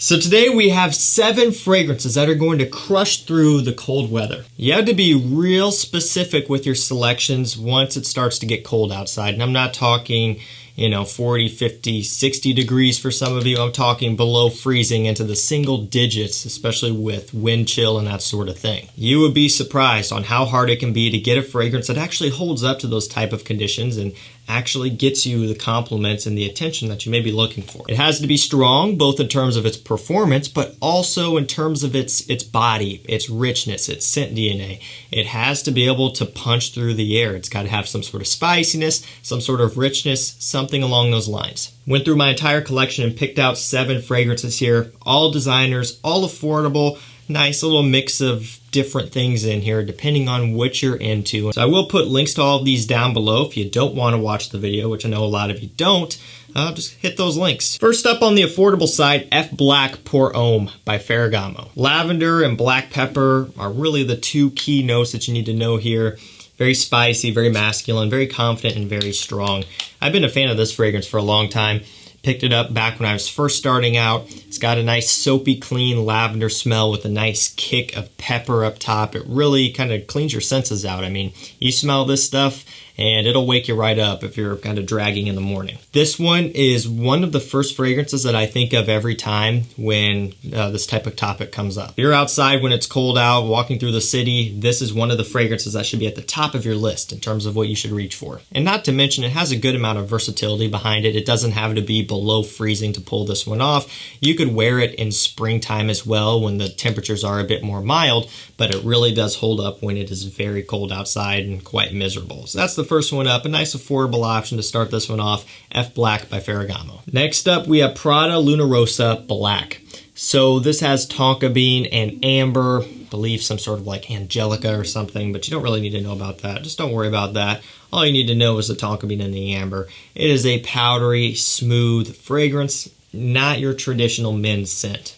So today we have 7 fragrances that are going to crush through the cold weather. You have to be real specific with your selections once it starts to get cold outside. And I'm not talking, 40, 50, 60 degrees for some of you. I'm talking below freezing into the single digits, especially with wind chill and that sort of thing. You would be surprised on how hard it can be to get a fragrance that actually holds up to those type of conditions and actually gets you the compliments and the attention that you may be looking for. It has to be strong, both in terms of its performance, but also in terms of its body, its richness, its scent DNA. It has to be able to punch through the air. It's got to have some sort of spiciness, some sort of richness, something along those lines. Went through my entire collection and picked out 7 fragrances here, all designers, all affordable, nice little mix of different things in here depending on what you're into. So I will put links to all of these down below if you don't want to watch the video, which I know a lot of you don't. Just hit those links. First up on the affordable side, F Black Pour Homme by Ferragamo. Lavender and black pepper are really the 2 key notes that you need to know here. Very spicy, very masculine, very confident, and very strong. I've been a fan of this fragrance for a long time. Picked it up back when I was first starting out. It's got a nice soapy clean lavender smell with a nice kick of pepper up top. It really kind of cleans your senses out. I mean, you smell this stuff and it'll wake you right up if you're kind of dragging in the morning. This one is one of the first fragrances that I think of every time when this type of topic comes up. If you're outside when it's cold out, walking through the city, this is one of the fragrances that should be at the top of your list in terms of what you should reach for. And not to mention, it has a good amount of versatility behind it. It doesn't have to be below freezing to pull this one off. You could wear it in springtime as well when the temperatures are a bit more mild, but it really does hold up when it is very cold outside and quite miserable. So that's the first one up, a nice affordable option to start this one off, F Black by Ferragamo. Next up, we have Prada Rossa Black. So this has tonka bean and amber, I believe some sort of like angelica or something, but you don't really need to know about that. Just don't worry about that. All you need to know is the tonka bean and the amber. It is a powdery, smooth fragrance, not your traditional men's scent.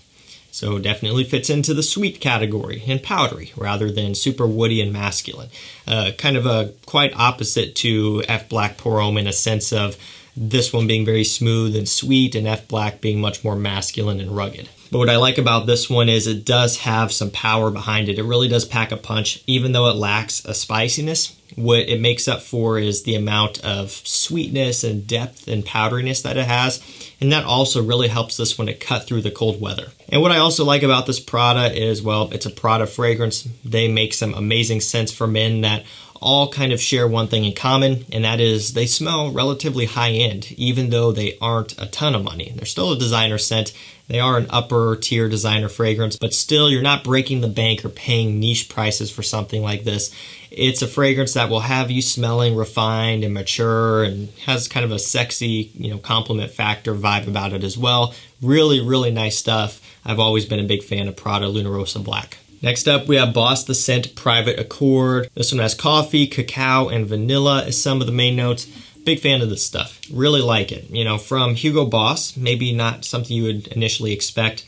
So definitely fits into the sweet category and powdery rather than super woody and masculine. Kind of a quite opposite to F Black Pour Homme in a sense of this one being very smooth and sweet and F Black being much more masculine and rugged. But what I like about this one is it does have some power behind it. It really does pack a punch, even though it lacks a spiciness. What it makes up for is the amount of sweetness and depth and powderiness that it has. And that also really helps this one to cut through the cold weather. And what I also like about this Prada is, well, it's a Prada fragrance. They make some amazing scents for men that all kind of share one thing in common, and that is they smell relatively high-end, even though they aren't a ton of money. They're still a designer scent. They are an upper-tier designer fragrance, but still, you're not breaking the bank or paying niche prices for something like this. It's a fragrance that will have you smelling refined and mature and has kind of a sexy, compliment factor vibe about it as well. Really, really nice stuff. I've always been a big fan of Prada Rossa Black. Next up, we have Boss the Scent Private Accord. This one has coffee, cacao, and vanilla as some of the main notes. Big fan of this stuff. Really like it. From Hugo Boss, maybe not something you would initially expect,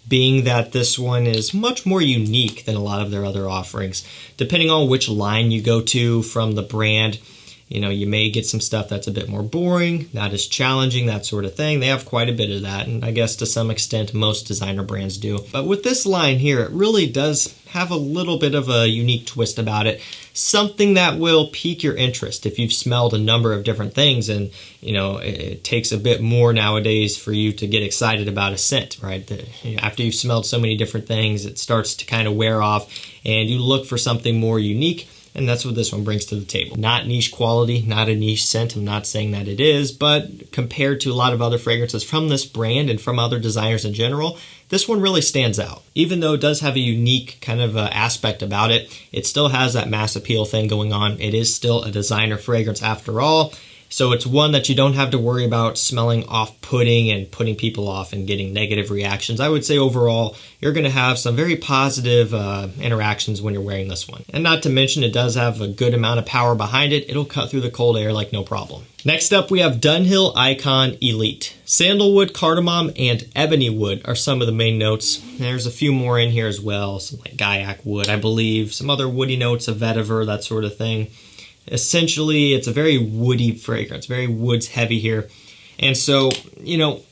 being that this one is much more unique than a lot of their other offerings. Depending on which line you go to from the brand, you may get some stuff that's a bit more boring, not as challenging, that sort of thing. They have quite a bit of that, and I guess to some extent most designer brands do. But with this line here, it really does have a little bit of a unique twist about it. Something that will pique your interest if you've smelled a number of different things, and it takes a bit more nowadays for you to get excited about a scent, right? After you've smelled so many different things, it starts to kind of wear off, and you look for something more unique. And that's what this one brings to the table. Not niche quality, not a niche scent. I'm not saying that it is, but compared to a lot of other fragrances from this brand and from other designers in general, this one really stands out. Even though it does have a unique kind of aspect about it, it still has that mass appeal thing going on. It is still a designer fragrance after all. So it's one that you don't have to worry about smelling off-putting and putting people off and getting negative reactions. I would say overall, you're going to have some very positive interactions when you're wearing this one. And not to mention, it does have a good amount of power behind it. It'll cut through the cold air like no problem. Next up, we have Dunhill Icon Elite. Sandalwood, cardamom, and ebony wood are some of the main notes. There's a few more in here as well, some like Gaiac wood, I believe, some other woody notes of vetiver, that sort of thing. Essentially, it's a very woody fragrance, very woods heavy here. And so,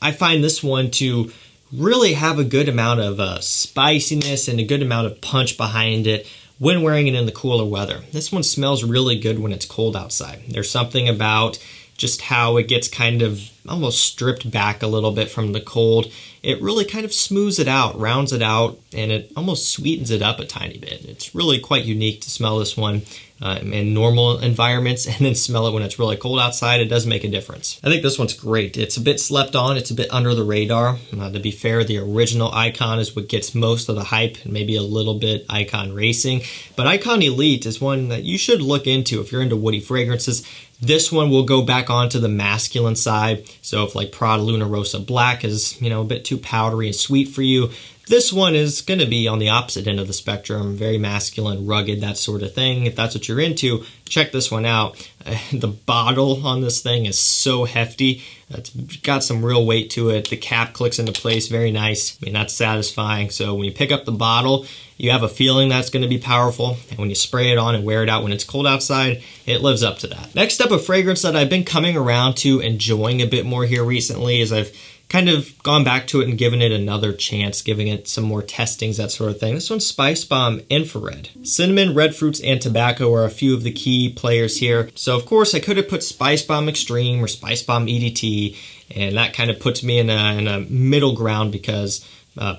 I find this one to really have a good amount of spiciness and a good amount of punch behind it when wearing it in the cooler weather. This one smells really good when it's cold outside. There's something about just how it gets kind of almost stripped back a little bit from the cold. It really kind of smooths it out, rounds it out, and it almost sweetens it up a tiny bit. It's really quite unique to smell this one in normal environments and then smell it when it's really cold outside. It does make a difference. I think this one's great. It's a bit slept on. It's a bit under the radar. To be fair, the original Icon is what gets most of the hype and maybe a little bit Icon Racing. But Icon Elite is one that you should look into if you're into woody fragrances. This one will go back onto the masculine side. So if like Prada Luna Rossa Black is, a bit too powdery and sweet for you, this one is going to be on the opposite end of the spectrum, very masculine, rugged, that sort of thing. If that's what you're into, check this one out. The bottle on this thing is so hefty. It's got some real weight to it. The cap clicks into place, very nice. That's satisfying. So when you pick up the bottle, you have a feeling that's going to be powerful. And when you spray it on and wear it out when it's cold outside, it lives up to that. Next up, a fragrance that I've been coming around to enjoying a bit more here recently is I've kind of gone back to it and given it another chance, giving it some more testings, that sort of thing. This one's Spicebomb Infrared. Cinnamon, red fruits, and tobacco are a few of the key players here. So of course I could have put Spicebomb Extreme or Spicebomb EDT, and that kind of puts me in a middle ground because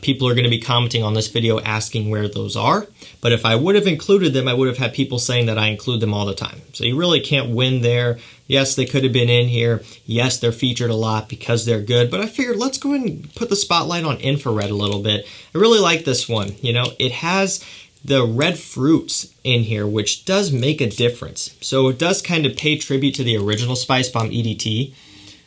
people are going to be commenting on this video asking where those are. But if I would have included them, I would have had people saying that I include them all the time. So you really can't win there. Yes, they could have been in here. Yes, they're featured a lot because they're good. But I figured let's go ahead and put the spotlight on Infrared a little bit. I really like this one. It has the red fruits in here, which does make a difference. So it does kind of pay tribute to the original Spicebomb EDT,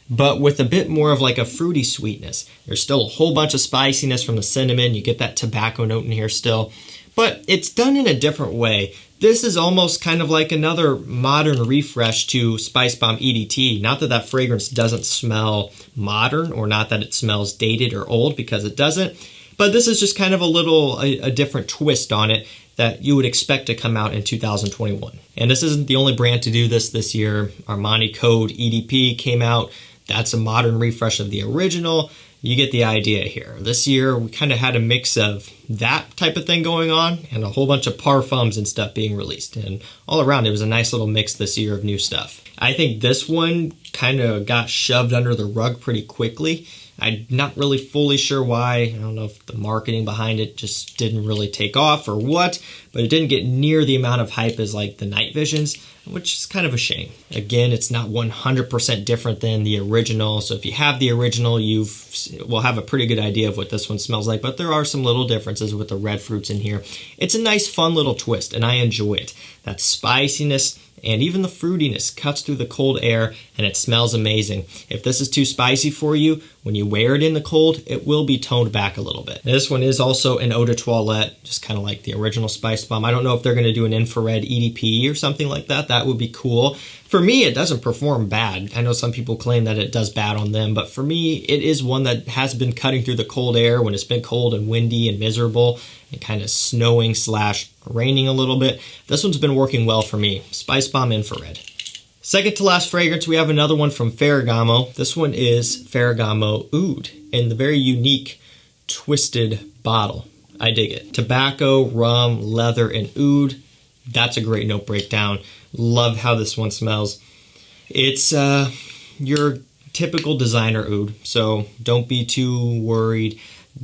but with a bit more of like a fruity sweetness. There's still a whole bunch of spiciness from the cinnamon. You get that tobacco note in here still, but it's done in a different way. This is almost kind of like another modern refresh to Spicebomb EDT. Not that that fragrance doesn't smell modern or not that it smells dated or old, because it doesn't, but this is just kind of a different twist on it that you would expect to come out in 2021. And this isn't the only brand to do this year. Armani Code EDP came out. That's a modern refresh of the original. You get the idea here. This year, we kind of had a mix of that type of thing going on and a whole bunch of parfums and stuff being released. And all around, it was a nice little mix this year of new stuff. I think this one kind of got shoved under the rug pretty quickly. I'm not really fully sure why. I don't know if the marketing behind it just didn't really take off or what, but it didn't get near the amount of hype as like the Night Visions, which is kind of a shame. Again, it's not 100% different than the original, so if you have the original, you will have a pretty good idea of what this one smells like, but there are some little differences with the red fruits in here. It's a nice, fun little twist, and I enjoy it. That spiciness and even the fruitiness cuts through the cold air, and it smells amazing. If this is too spicy for you, when you wear it in the cold, it will be toned back a little bit. Now, this one is also an eau de toilette, just kind of like the original Spicebomb. I don't know if they're going to do an infrared EDP or something like that. That would be cool. For me, it doesn't perform bad. I know some people claim that it does bad on them, but for me, it is one that has been cutting through the cold air when it's been cold and windy and miserable and kind of snowing / raining a little bit. This one's been working well for me. Spicebomb Infrared. Second to last fragrance, we have another one from Ferragamo. This one is Ferragamo Oud in the very unique twisted bottle. I dig it. Tobacco, rum, leather, and oud. That's a great note breakdown. Love how this one smells. It's your typical designer oud, so don't be too worried.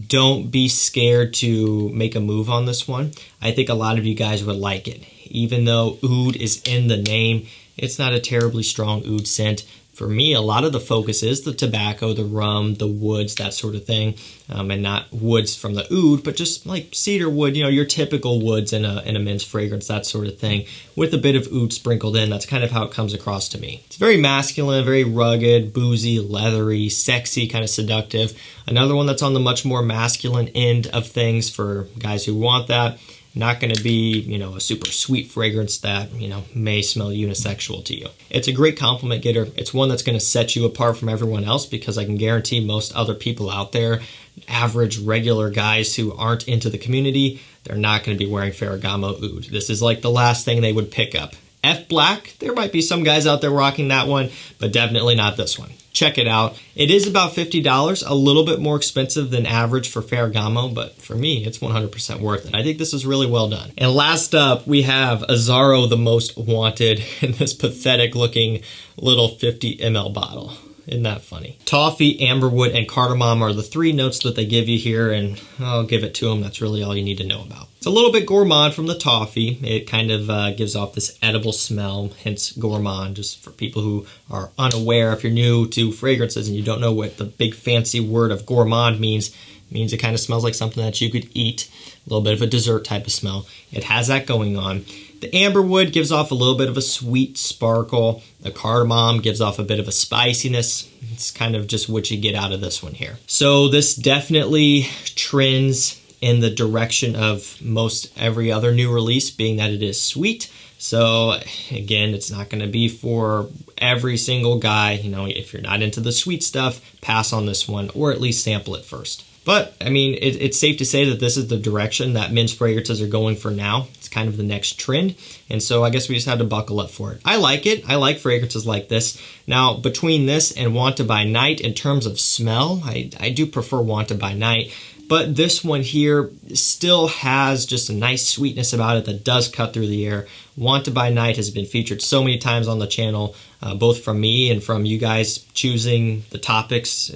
Don't be scared to make a move on this one. I think a lot of you guys would like it. Even though oud is in the name, it's not a terribly strong oud scent. For me, a lot of the focus is the tobacco, the rum, the woods, that sort of thing. And not woods from the oud, but just like cedar wood, your typical woods in a men's fragrance, that sort of thing, with a bit of oud sprinkled in. That's kind of how it comes across to me. It's very masculine, very rugged, boozy, leathery, sexy, kind of seductive. Another one that's on the much more masculine end of things for guys who want that. Not going to be, a super sweet fragrance that, may smell unisexual to you. It's a great compliment getter. It's one that's going to set you apart from everyone else, because I can guarantee most other people out there, average, regular guys who aren't into the community, they're not going to be wearing Ferragamo Oud. This is like the last thing they would pick up. F Black. There might be some guys out there rocking that one, but definitely not this one. Check it out. It is about $50, a little bit more expensive than average for Ferragamo, but for me, it's 100% worth it. I think this is really well done. And last up, we have Azzaro, the most wanted, in this pathetic looking little 50 ml bottle. Isn't that funny? Toffee, amberwood, and cardamom are the 3 notes that they give you here, and I'll give it to them. That's really all you need to know about. It's a little bit gourmand from the toffee. It kind of gives off this edible smell, hence gourmand, just for people who are unaware. If you're new to fragrances and you don't know what the big fancy word of gourmand means, it means it kind of smells like something that you could eat, a little bit of a dessert type of smell. It has that going on. The amberwood gives off a little bit of a sweet sparkle. The cardamom gives off a bit of a spiciness. It's kind of just what you get out of this one here. So this definitely trends in the direction of most every other new release, being that it is sweet. So again, it's not going to be for every single guy. You know, if you're not into the sweet stuff, pass on this one, or at least sample it first. But, I mean, it's safe to say that this is the direction that men's fragrances are going for now. It's kind of the next trend. And so I guess we just had to buckle up for it. I like it. I like fragrances like this. Now, between this and Wanted by Night, in terms of smell, I do prefer Wanted by Night. But this one here still has just a nice sweetness about it that does cut through the air. Wanted by Night has been featured so many times on the channel, both from me and from you guys choosing the topics,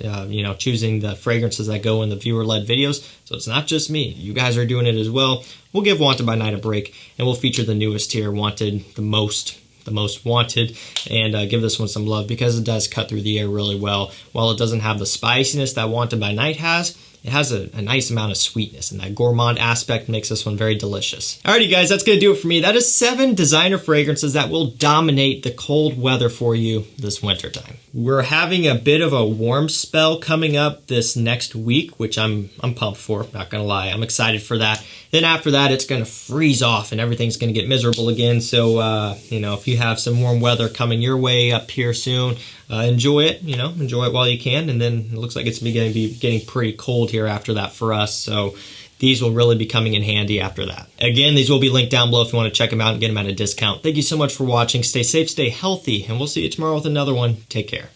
choosing the fragrances that go in the viewer-led videos. So it's not just me. You guys are doing it as well. We'll give Wanted by Night a break, and we'll feature the newest here, Wanted, the most wanted, and give this one some love because it does cut through the air really well. While it doesn't have the spiciness that Wanted by Night has, it has a nice amount of sweetness, and that gourmand aspect makes this one very delicious. Alrighty guys, that's going to do it for me. That is 7 designer fragrances that will dominate the cold weather for you this wintertime. We're having a bit of a warm spell coming up this next week, which I'm pumped for, not going to lie. I'm excited for that. Then after that, it's going to freeze off and everything's going to get miserable again. So, if you have some warm weather coming your way up here soon, enjoy it, enjoy it while you can. And then it looks like it's going to be getting pretty cold here after that for us. So these will really be coming in handy after that. Again, these will be linked down below if you want to check them out and get them at a discount. Thank you so much for watching. Stay safe, stay healthy, and we'll see you tomorrow with another one. Take care.